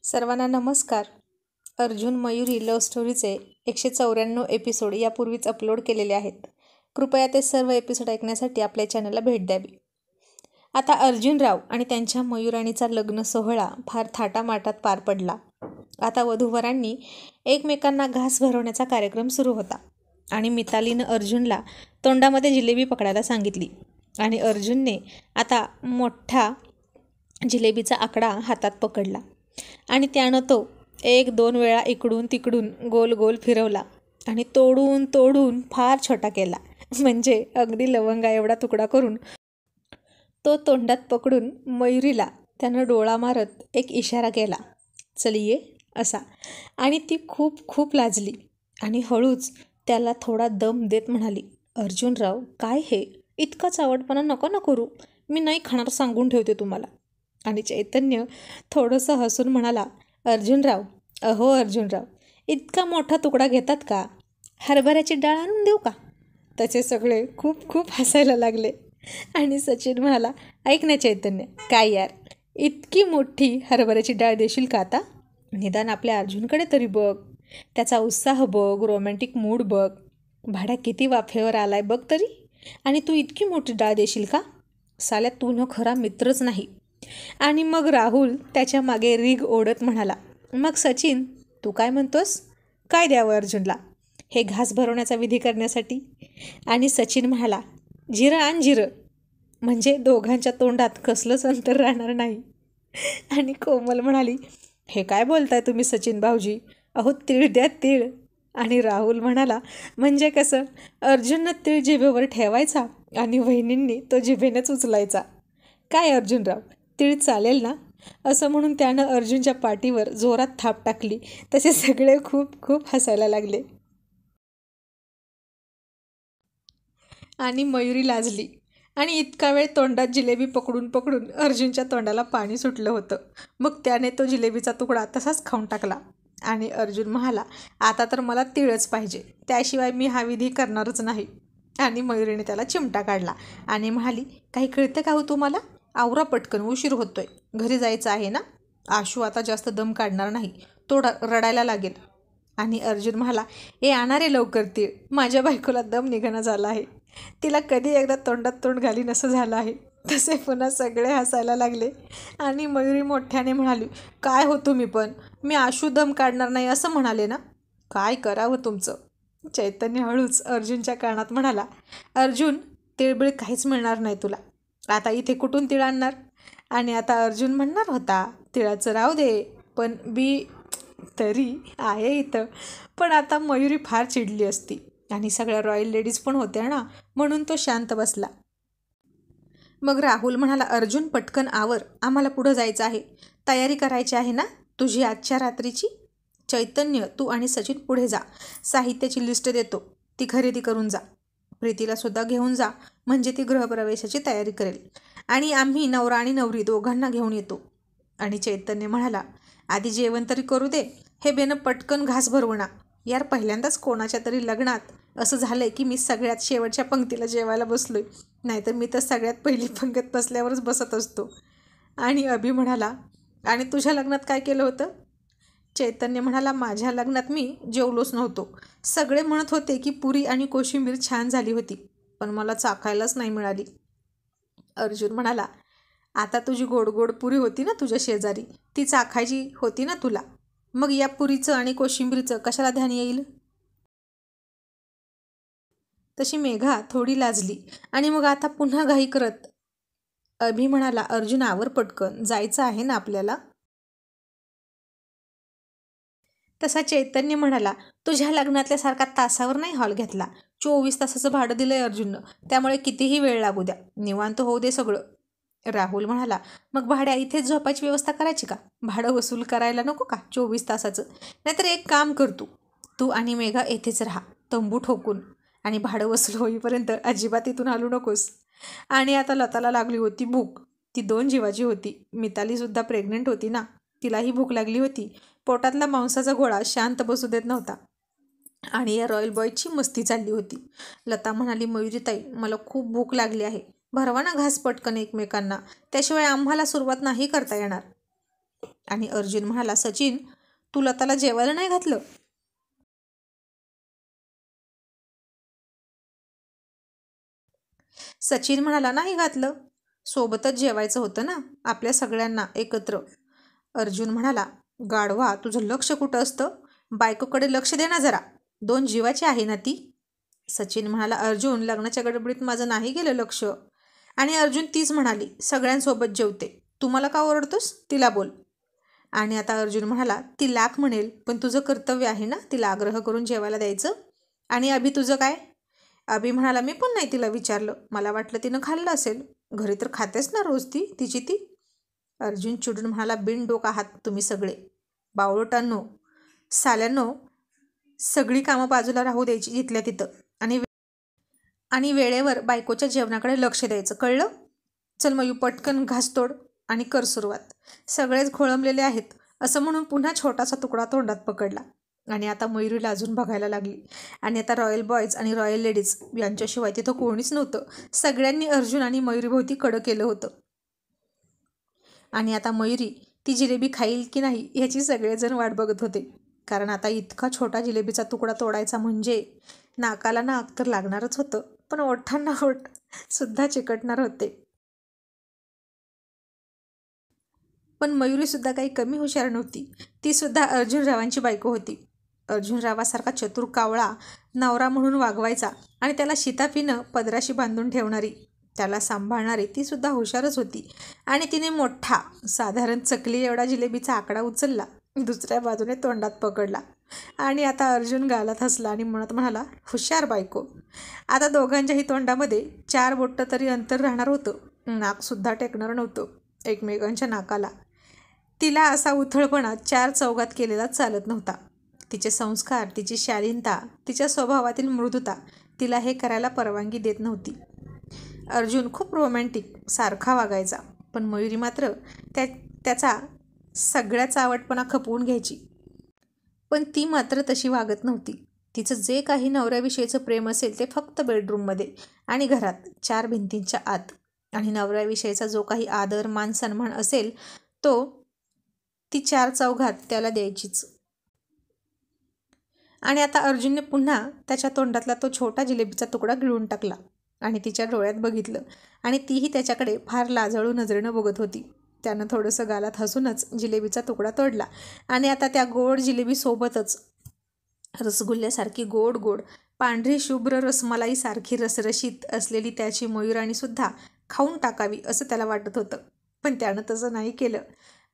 सर्वांना नमस्कार. Arjun Mayuri love स्टोरीचे 194 episode यापूर्वीच अपलोड केलेले आहेत. कृपया ते सर्व एपिसोड ऐकण्यासाठी आपल्या चॅनलला भेट द्यावी. आता अर्जुनराव आणि त्यांच्या मयुराणीचा लग्न सोहळा फार थाटामाटात पार पडला. आता वधूवरांनी एकमेकांना घास भरवण्याचा कार्यक्रम सुरू होता आणि मितालीनं अर्जुनला तोंडामध्ये जिलेबी पकडायला सांगितली आणि अर्जुनने आता मोठा जिलेबीचा आकडा हातात पकडला आणि त्यानं तो 1-2 वेळा इकडून तिकडून गोल गोल फिरवला आणि तोडून तोडून फार छोटा केला. म्हणजे अगदी लवंगा एवढा तुकडा करून तो तोंडात पकडून मयुरीला त्यानं डोळा मारत एक इशारा केला, चल ये असा. आणि ती खूप खूप लाजली आणि हळूच त्याला थोडा दम देत म्हणाली, अर्जुनराव काय हे इतका चावटपणा नको ना करू, मी नाही खाणार सांगून ठेवते तुम्हाला. आणि चैतन्य थोडंसं हसून म्हणाला, अर्जुनराव अहो अर्जुनराव इतका मोठा तुकडा घेतात का, हरभऱ्याची डाळ आणून देऊ का. तसे सगळे खूप खूप हसायला लागले आणि सचिन म्हणाला, ऐक ना चैतन्य, काय यार इतकी मोठी हरभऱ्याची डाळ देशील का आता, निदान आपल्या अर्जुनकडे तरी बघ, त्याचा उत्साह बघ, रोमॅन्टिक मूड बघ, भाड्या किती वाफेवर आलाय बघ तरी, आणि तू इतकी मोठी डाळ देशील का, साल्या तू न खरा मित्रच नाही. आणि मग राहुल त्याच्या मागे रीग ओढत म्हणाला, मग सचिन तू काय म्हणतोस, काय द्यावं अर्जुनला हे घास भरवण्याचा विधी करण्यासाठी. आणि सचिन म्हणाला, जिरं आण जिरं, म्हणजे दोघांच्या तोंडात कसलंच अंतर राहणार नाही. आणि कोमल म्हणाली, हे काय बोलताय तुम्ही सचिन भाऊजी, अहो तीळ द्या तीळ. आणि राहुल म्हणाला, म्हणजे कसं, अर्जुननं तीळ जिभेवर ठेवायचा आणि वहिनींनी तो जिभेनेच उचलायचा. काय अर्जुनराव तीळ चालेल ना, असं म्हणून त्यानं अर्जुनच्या पाठीवर जोरात थाप टाकली. तसे सगळे खूप खूप हसायला लागले आणि मयुरी लाजली आणि इतका वेळ तोंडात जिलेबी पकडून पकडून अर्जुनच्या तोंडाला पाणी सुटलं होतं. मग त्याने तो जिलेबीचा तुकडा तसाच खाऊन टाकला आणि अर्जुन म्हणाला, आता तर मला तिळच पाहिजे, त्याशिवाय मी हा विधी करणारच नाही. आणि मयुरीने त्याला चिमटा काढला आणि म्हणाली, काही कळतं का हो तुम्हाला, आवरा पटकन, उशीर होतोय, घरी जायचं आहे ना. आशू आता जास्त दम काढणार नाही, तो रडायला लागेल. आणि अर्जुन म्हणाला, हे आणणारे लवकर तीळ, माझ्या बायकोला दम निघणं झाला आहे, तिला कधी एकदा तोंडात तोंड घालीन असं झालं आहे. तसे पुन्हा सगळे हसायला लागले आणि मयुरी मोठ्याने म्हणाली, काय हो तुम्ही पण, मी आशू दम काढणार नाही असं म्हणाले ना, काय करावं तुमचं. चैतन्य हळूच अर्जुनच्या कानात म्हणाला, अर्जुन तिळबिळ काहीच मिळणार नाही तुला, आता इथे कुठून तिळ आणणार. आणि आता अर्जुन म्हणणार होता, तिळाचं राहू दे, पण बी तरी आहे इथं. पण आता मयुरी फार चिडली असती आणि सगळ्या रॉयल लेडीज पण होत्या ना, म्हणून तो शांत बसला. मग राहुल म्हणाला, अर्जुन पटकन आवर, आम्हाला पुढं जायचं आहे, तयारी करायची आहे ना तुझी आजच्या रात्रीची. चैतन्य तू आणि सचिन पुढे जा, साहित्याची लिस्ट देतो, ती खरेदी करून जा, प्रीतीला सुद्धा घेऊन जा, म्हणजे ती गृहप्रवेशाची तयारी करेल, आणि आम्ही नवरा आणि नवरी दोघांना घेऊन येतो. आणि चैतन्य म्हणाला, आधी जेवण तरी करू दे, हे बेनं पटकन घास भरवणा, यार पहिल्यांदाच कोणाच्या तरी लग्नात असं झालंय की मी सगळ्यात शेवटच्या पंक्तीला जेवायला बसलोय, नाहीतर मी तर सगळ्यात पहिली पंक्तीत बसल्यावरच बसत असतो. आणि अभि म्हणाला, आणि तुझ्या लग्नात काय केलं होतं. चैतन्य म्हणाला, माझ्या लग्नात मी जेवलोच नव्हतो, सगळे म्हणत होते की पुरी आणि कोशिंबीर छान झाली होती, पण मला चाखायलाच नाही मिळाली. अर्जुन म्हणाला, आता तुझी गोड गोड पुरी होती ना तुझ्या शेजारी, ती चाखायची होती ना तुला, मग या पुरीचं आणि कोशिंबीरचं कशाला ध्यान येईल. तशी मेघा थोडी लाजली आणि मग आता पुन्हा घाई करत अभि म्हणाला, अर्जुन आवर पटकन, जायचं आहे ना आपल्याला. तसा चैतन्य म्हणाला, तुझ्या लग्नातल्यासारखा तासावर नाही हॉल घेतला, 24 तासाचं भाडं दिलंय अर्जुननं, त्यामुळे कितीही वेळ लागू द्या, निवांत होऊ दे सगळं. राहुल म्हणाला, मग भाड्या इथेच झोपायची व्यवस्था करायची का, भाडं वसूल करायला नको का 24 तासाचं, नाहीतर एक काम कर, तू आणि मेघा येथेच राहा तंबू ठोकून, आणि भाडं वसूल होईपर्यंत अजिबात इथून हलू नकोस. आणि आता लताला लागली होती भूक, ती 2 जीवाची होती, मितालीसुद्धा प्रेग्नंट होती ना, तिलाही भूक लागली होती, पोटातला मांसाचा गोळा शांत बसू देत नव्हता. आणि या रॉयल बॉयची मस्ती चालली होती. लता म्हणाली, मयुरीताई मला खूप भूक लागली आहे, भरवा ना घास पटकन एकमेकांना, त्याशिवाय आम्हाला सुरुवात नाही करता येणार. आणि अर्जुन म्हणाला, सचिन, तू लताला जेवायला नाही घातलं? सचिन म्हणाला, नाही घातलं, सोबतच जेवायचं होतं ना आपल्या सगळ्यांना एकत्र. अर्जुन म्हणाला, गाढवा, तुझं लक्ष कुठं असतं? बायकोकडे लक्ष दे ना जरा, 2 जीवाची आहे ना ती. सचिन म्हणाला, अर्जुन, लग्नाच्या गडबडीत माझं नाही गेलं लक्ष. आणि अर्जुन तीच म्हणाली, सगळ्यांसोबत जेवते, तू मला का ओरडतोस? तिला बोल. आणि आता अर्जुन म्हणाला, ती लाख म्हणेल, पण तुझं कर्तव्य आहे ना तिला आग्रह करून जेवायला द्यायचं. आणि अभि तुझं काय? अभि म्हणाला, मी पण नाही तिला विचारलं, मला वाटलं तिनं खाल्लं असेल, घरी तर खातेच ना रोज ती तिची ती. अर्जुन चिडून म्हणाला, बिनडोक आहात तुम्ही सगळे, बावळटांनो, साल्यांनो, सगळी कामं बाजूला राहू द्यायची जिथल्या तिथं आणि वेळेवर बायकोच्या जेवणाकडे लक्ष द्यायचं, कळलं? चल मयू, पटकन घास तोड आणि कर सुरुवात, सगळेच खोळंबलेले आहेत, असं म्हणून पुन्हा छोटासा तुकडा तोंडात पकडला. आणि आता मयुरीला अजून बघायला लागली. आणि आता रॉयल बॉयज आणि रॉयल लेडीज यांच्याशिवाय तिथं कोणीच नव्हतं. सगळ्यांनी अर्जुन आणि मयुरीभोवती कडं केलं होतं. आणि आता मयुरी ती जिलेबी खाईल की नाही ह्याची सगळेजण वाट बघत होते. कारण आता इतका छोटा जिलेबीचा तुकडा तोडायचा म्हणजे नाकाला नाक तर लागणारच होतं, पण ओठांना ओठ सुद्धा चिकटणार होते. पण मयुरीसुद्धा काही कमी हुशार नव्हती. ती सुद्धा अर्जुनरावांची बायको होती. अर्जुनरावासारखा चतुर कावळा नवरा म्हणून वागवायचा आणि त्याला शिताफीनं पदराशी बांधून ठेवणारी, त्याला सांभाळणारी ती सुद्धा हुशारच होती. आणि तिने मोठा, साधारण चकली एवढा जिलेबीचा आकडा उचलला, दुसऱ्या बाजूने तोंडात पकडला. आणि आता अर्जुन गालात हसला आणि म्हणत म्हणाला, हुशार बायको. आता दोघांच्याही तोंडामध्ये 4 बोटं तरी अंतर राहणार होतं. नाकसुद्धा टेकणार नव्हतं एकमेकांच्या नाकाला. तिला असा उथळपणा 4 चौघात केलेला चालत नव्हता. तिचे संस्कार, तिची शालीनता, तिच्या स्वभावातील मृदुता तिला हे करायला परवानगी देत नव्हती. अर्जुन खूप रोमॅन्टिक सारखा वागायचा, पण मयुरी मात्र त्याचा सगळ्या चावटपणा खपवून घ्यायची. पण ती मात्र तशी वागत नव्हती. तिचं जे काही नवऱ्याविषयीचं प्रेम असेल ते फक्त बेडरूममध्ये आणि घरात 4 भिंतींच्या आत. आणि नवऱ्याविषयीचा जो काही आदर, मान, सन्मान असेल तो ती 4 चौघात त्याला द्यायचीच. आणि आता अर्जुनने पुन्हा त्याच्या तोंडातला तो छोटा जिलेबीचा तुकडा गिळून टाकला आणि तिच्या डोळ्यात बघितलं. आणि तीही त्याच्याकडे फार लाजळू नजरेनं बघत होती. त्यानं थोडंसं गालात हसूनच जिलेबीचा तुकडा तोडला. आणि आता त्या गोड जिलेबीसोबतच रसगुल्ल्यासारखी गोड गोड, पांढरी शुभ्र रसमलाईसारखी रसरशीत असलेली त्याची मयुराणीसुद्धा खाऊन टाकावी असं त्याला वाटत होतं. पण त्यानं तसं नाही केलं.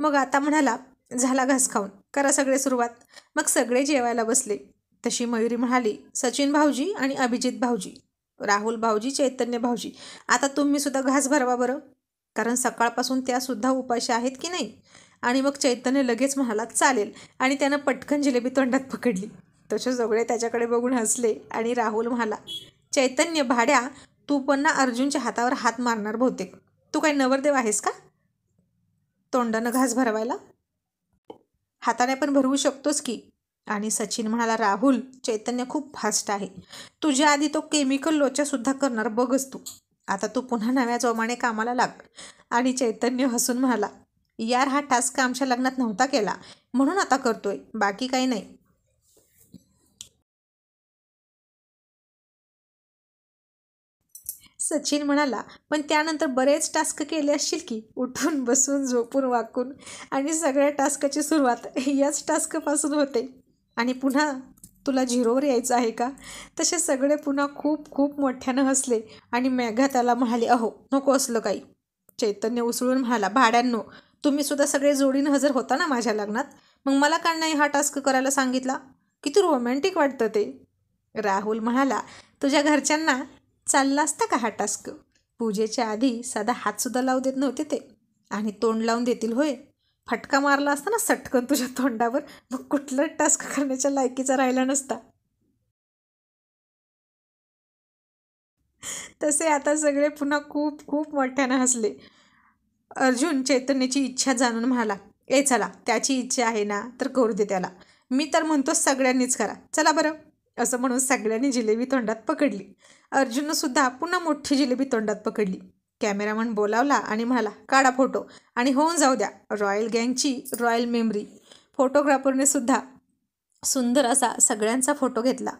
मग आता म्हणाला, झाला घास खाऊन, करा सगळे सुरुवात. मग सगळे जेवायला बसले. तशी मयुरी म्हणाली, सचिन भाऊजी आणि अभिजित भाऊजी, राहुल भाऊजी, चैतन्य भाऊजी, आता तुम्ही सुद्धा घास भरवा बरं, कारण सकाळपासून त्यासुद्धा उपाशी आहेत की नाही. आणि मग चैतन्य लगेच म्हणाला, चालेल. आणि त्यानं पटकन जिलेबी तोंडात पकडली. तसे सगळे त्याच्याकडे बघून हसले. आणि राहुल म्हणाला, चैतन्य भाड्या, तू पण ना अर्जुनच्या हातावर हात मारणार बहुतेक, तू काही नवरदेव आहेस का तोंडानं घास भरवायला? हाताने पण भरवू शकतोस की. आणि सचिन म्हणाला, राहुल, चैतन्य खूप फास्ट आहे, तुझ्या आधी तो केमिकल लोचासुद्धा करणार बघच तू. आता तू पुन्हा नव्या जोमाने कामाला लाग. आणि चैतन्य हसून म्हणाला, यार, हा टास्क आमच्या लग्नात नव्हता केला म्हणून आता करतोय, बाकी काही नाही. सचिन म्हणाला, पण त्यानंतर बरेच टास्क केले असशील की, उठून बसून झोपून वाकून. आणि सगळ्या टास्कची सुरुवात याच टास्कपासून होते. आणि पुन्हा तुला झिरोवर यायचं आहे का? तसे सगळे पुन्हा खूप खूप मोठ्यानं हसले. आणि मेघा त्याला म्हणाली, अहो नको असलं काही. चैतन्य उसळून म्हणाला, भाड्यांनो, तुम्ही सुद्धा सगळे जोडीनं हजर होता ना माझ्या लग्नात, मग मला का नाही हा टास्क करायला सांगितला? किती रोमॅन्टिक वाटतं ते. राहुल म्हणाला, तुझ्या घरच्यांना चालला असता का हा टास्क? पूजेच्या आधी साधा हातसुद्धा लावू देत नव्हते ते, आणि तोंड लावून देतील होय? फटका मारला असता ना सटकन तुझ्या तोंडावर, मग कुठलं टास्क करण्याच्या लायकीचा राहिला नसता. तसे आता सगळे पुन्हा खूप खूप मोठ्यानं हसले. अर्जुन चैतन्याची इच्छा जाणून म्हणाला, ए चला, त्याची इच्छा आहे ना तर करू दे त्याला, मी तर म्हणतो सगळ्यांनीच करा, चला बरं. असं म्हणून सगळ्यांनी जिलेबी तोंडात पकडली. अर्जुननं सुद्धा पुन्हा मोठी जिलेबी तोंडात पकडली. कॅमेरामन बोलावला आणि म्हणाला, काढा फोटो आणि होऊन जाऊ द्या रॉयल गँगची रॉयल मेमरी. फोटोग्राफरने सुद्धा सुंदर असा सगळ्यांचा फोटो घेतला.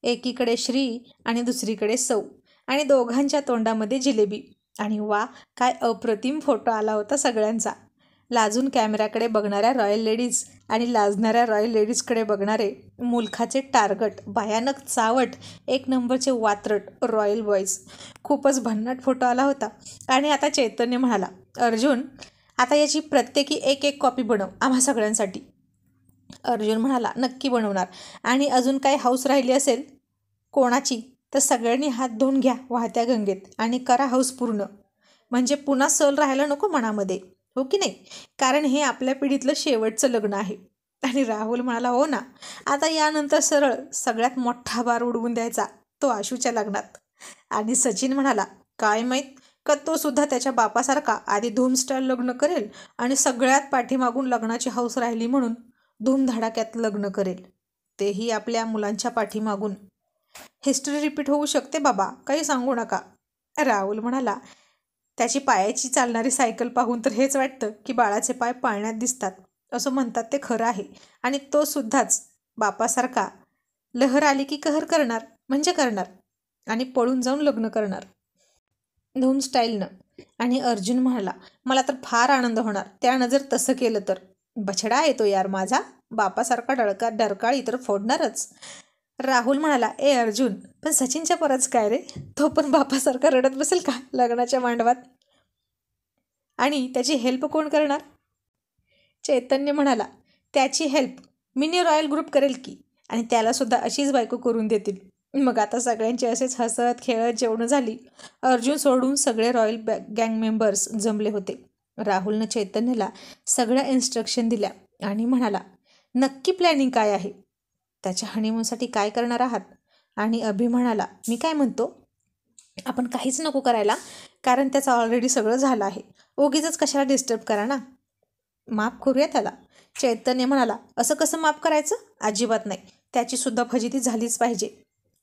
एकीकडे श्री आणि दुसरीकडे सौ आणि दोघांच्या तोंडामध्ये जिलेबी. आणि वा, काय अप्रतिम फोटो आला होता सगळ्यांचा. लाजून कॅमेऱ्याकडे बघणाऱ्या रॉयल लेडीज आणि लाजणाऱ्या रॉयल लेडीजकडे बघणारे मुलखाचे टार्गट, भयानक चावट, एक नंबरचे वात्रट रॉयल बॉईज. खूपच भन्नाट फोटो आला होता. आणि आता चैतन्य म्हणाला, अर्जुन, आता याची प्रत्येकी एक एक कॉपी बनव आम्हा सगळ्यांसाठी. अर्जुन म्हणाला, नक्की बनवणार. आणि अजून काही हौस राहिली असेल कोणाची तर सगळ्यांनी हात धुवून घ्या वाहत्या गंगेत आणि करा हौस पूर्ण. म्हणजे पुन्हा सल राहायला नको मनामध्ये, हो की नाही? कारण हे आपल्या पिढीतलं शेवटचं लग्न आहे. आणि राहुल म्हणाला, हो ना, आता यानंतर सरळ सगळ्यात मोठा बार उडवून द्यायचा, तो आशूच्या लग्नात. आणि सचिन म्हणाला, काय माहीत का तो सुद्धा त्याच्या बापासारखा आधी धूमस्टाईल लग्न करेल आणि सगळ्यात पाठीमागून लग्नाची हौस राहिली म्हणून धूमधडाक्यात लग्न करेल, तेही आपल्या मुलांच्या पाठीमागून. हिस्ट्री रिपीट होऊ शकते बाबा, काही सांगू नका. राहुल म्हणाला, त्याची पायाची चालणारी सायकल पाहून तर हेच वाटतं की बाळाचे पाय पाळण्यात दिसतात. असं म्हणतात ते खरं आहे. आणि तो सुद्धाच बापासारखा लहर आली की कहर करणार म्हणजे करणार आणि पळून जाऊन लग्न करणार धूम स्टाईलनं. आणि अर्जुन म्हणाला, मला तर फार आनंद होणार त्यानं जर तसं केलं तर. बछडा येतो यार माझा, बापासारखा डरकाळी तर फोडणारच. राहुल म्हणाला, ए अर्जुन, पण सचिनच्या परच काय रे, तो पण बापासारखा रडत बसेल का लग्नाच्या मांडवात? आणि त्याची हेल्प कोण करणार? चैतन्य म्हणाला, त्याची हेल्प मिनी रॉयल ग्रुप करेल की, आणि त्यालासुद्धा अशीच बायको करून देतील. मग आता सगळ्यांची असेच हसत खेळत जेवणं झाली. अर्जुन सोडून सगळे रॉयल गँग मेंबर्स जमले होते. राहुलनं चैतन्यला सगळ्या इन्स्ट्रक्शन दिल्या आणि म्हणाला, नक्की प्लॅनिंग काय आहे? त्याच्या हनीमूनसाठी काय करणार आहात? आणि अभि म्हणाला, मी काय म्हणतो, आपण काहीच नको करायला, कारण त्याचं ऑलरेडी सगळं झालं आहे. उगीचच कशाला डिस्टर्ब करा ना, माफ करूया त्याला. चैतन्य म्हणाला, असं कसं माफ करायचं? अजिबात नाही, त्याचीसुद्धा फजिती झालीच पाहिजे.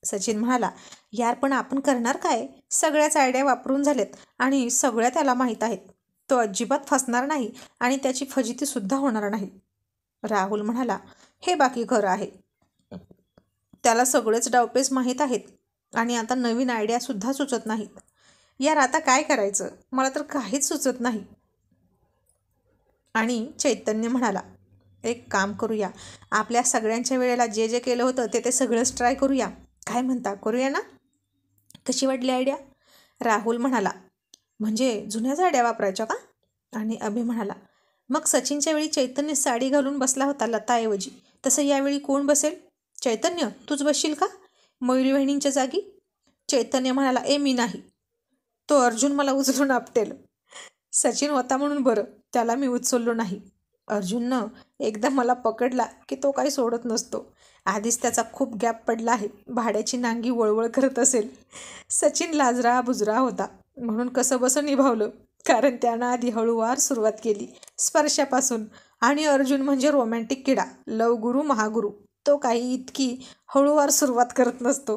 सचिन म्हणाला, यार पण आपण करणार काय? सगळ्याच आयडिया वापरून झालेत आणि सगळ्या त्याला माहीत आहेत. तो अजिबात फसणार नाही आणि त्याची फजितीसुद्धा होणार नाही. राहुल म्हणाला, हे बाकी खरं आहे. त्याला सगळेच डावपेच माहीत आहेत आणि आता नवीन आयडियासुद्धा सुचत नाहीत. यार आता काय करायचं? मला तर काहीच सुचत नाही. आणि चैतन्य म्हणाला, एक काम करूया, आपल्या सगळ्यांच्या वेळेला जे जे केलं होतं ते सगळंच ट्राय करूया. काय म्हणता, करूया ना? कशी वाटली आयडिया? राहुल म्हणाला, म्हणजे जुन्याच आयडिया वापरायच्या का? आणि अभि म्हणाला, मग सचिनच्या वेळी चैतन्य साडी घालून बसला होता लताऐवजी, तसं यावेळी कोण बसेल? चैतन्य, तूच बसशील का मयुरी वहिनींच्या जागी? चैतन्य म्हणाला, मी नाही, तो अर्जुन मला उचलून आपटेल. सचिन होता म्हणून बरं, त्याला मी उचललो नाही. अर्जुननं एकदा मला पकडला की तो काही सोडत नसतो. आधीच त्याचा खूप गॅप पडला आहे, भाड्याची नांगी वळवळ करत असेल. सचिन लाजरा बुजरा होता म्हणून कसं बसं निभावलं, कारण त्यानं आधी हळूवार सुरुवात केली स्पर्शापासून. आणि अर्जुन म्हणजे रोमॅन्टिक किडा, लवगुरू महागुरू, तो काही इतकी हळूवार सुरुवात करत नसतो.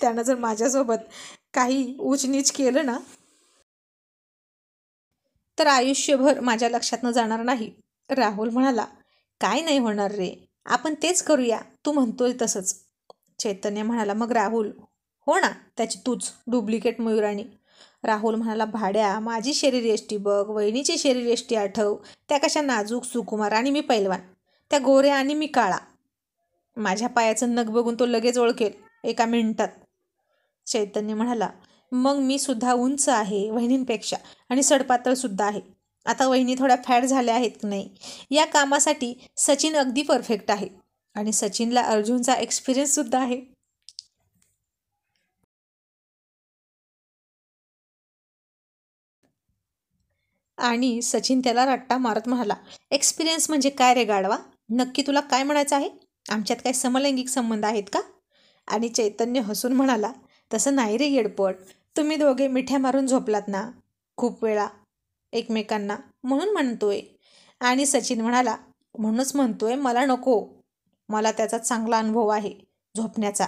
त्यानं जर माझ्यासोबत काही ऊचनीच केलं ना तर आयुष्यभर माझ्या लक्षातनं जाणार नाही. राहुल म्हणाला, काय नाही होणार रे, आपण तेच करूया, तू म्हणतोय तसंच. चैतन्य म्हणाला, मग राहुल हो ना त्याची तूच डुप्लिकेट मयुराणी. राहुल म्हणाला, भाड्या, माझी शरीरयष्टी बघ, वहिनीची शरीरयष्टी आठव, त्या कशा नाजूक सुकुमार आणि मी पैलवान, त्या गोऱ्या आणि मी काळा. माझ्या पायाचं नख बघून तो लगेच ओळखेल एका मिनिटात. चैतन्य म्हणाला, मग मी सुद्धा उंच आहे वहिनींपेक्षा आणि सडपातळसुद्धा आहे. आता वहिनी थोड्या फॅट झाल्या आहेत की नाही, या कामासाठी सचिन अगदी परफेक्ट आहे. आणि सचिनला अर्जुनचा एक्सपिरियन्ससुद्धा आहे. आणि सचिन त्याला रट्टा मारत म्हणाला, एक्सपिरियन्स म्हणजे काय रे गाढवा? नक्की तुला काय म्हणायचं आहे? आमच्यात काय समलैंगिक संबंध आहेत का? आणि चैतन्य हसून म्हणाला, तसं नाही रे येडपट, तुम्ही दोघे मिठ्या मारून झोपलात ना खूप वेळा एकमेकांना, म्हणून म्हणतोय. आणि सचिन म्हणाला, म्हणूनच म्हणतोय, मला नको, मला त्याचा चांगला अनुभव आहे झोपण्याचा.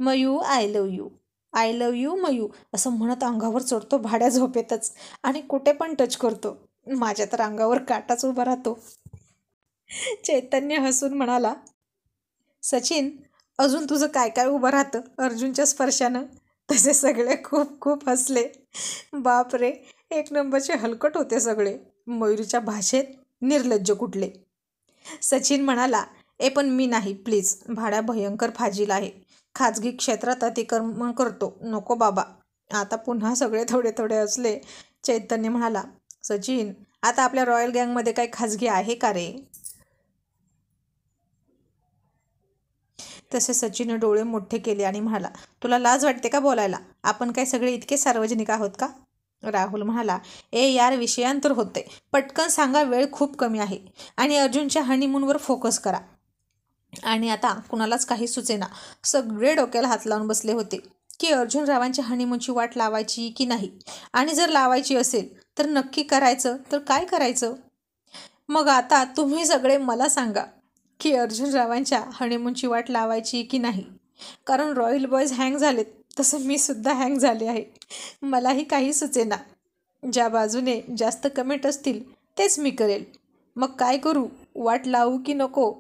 Mayu, I love you. I love you Mayu असं म्हणत अंगावर चढतो भाड्या झोपेतच आणि कुठे पण टच करतो. माझ्या तर अंगावर काटाच उभा राहतो. चैतन्य हसून म्हणाला, सचिन, अजून तुझं काय काय उभं राहतं अर्जुनच्या स्पर्शानं. तसे सगळे खूप खूप हसले. बाप रे, एक नंबरचे हलकट होते सगळे. मयुरीच्या भाषेत निर्लज्ज कुठले. सचिन म्हणाला, पण मी नाही प्लीज, भाड्या भयंकर फाजील आहे. खाजगी क्षेत्रात अतिक्रमण करतो. नको बाबा. आता पुन्हा सगळे थोडे थोडे हसले. चैतन्य म्हणाला, सचिन, आता आपल्या रॉयल गँगमध्ये काही खाजगी आहे का रे? तसे सचिनने डोळे मोठे केले आणि म्हणाला, तुला लाज वाटते का बोलायला? आपण काय सगळे इतके सार्वजनिक आहोत का? राहुल म्हणाला, यार विषयांतर होते, पटकन सांगा, वेळ खूप कमी आहे आणि अर्जुनच्या हनीमूनवर फोकस करा. आणि आता कुणालाच काही सुचेना. सगळे डोक्याला हात लावून बसले होते की अर्जुन रावांच्या हनीमूनची वाट लावायची की नाही, आणि जर लावायची असेल तर नक्की करायचं तर काय करायचं. मग आता तुम्ही सगळे मला सांगा की अर्जुन रावांच्या हनीमूनची वाट लावायची की नाही. कारण रॉयल बॉयज हँग झालेत, तसं मी सुद्धा हँग झाले आहे. मलाही काही सुचेना. ज्या बाजूने जास्त कमेंट असतील तेच मी करेल. मग काय करू, वाट लावू की नको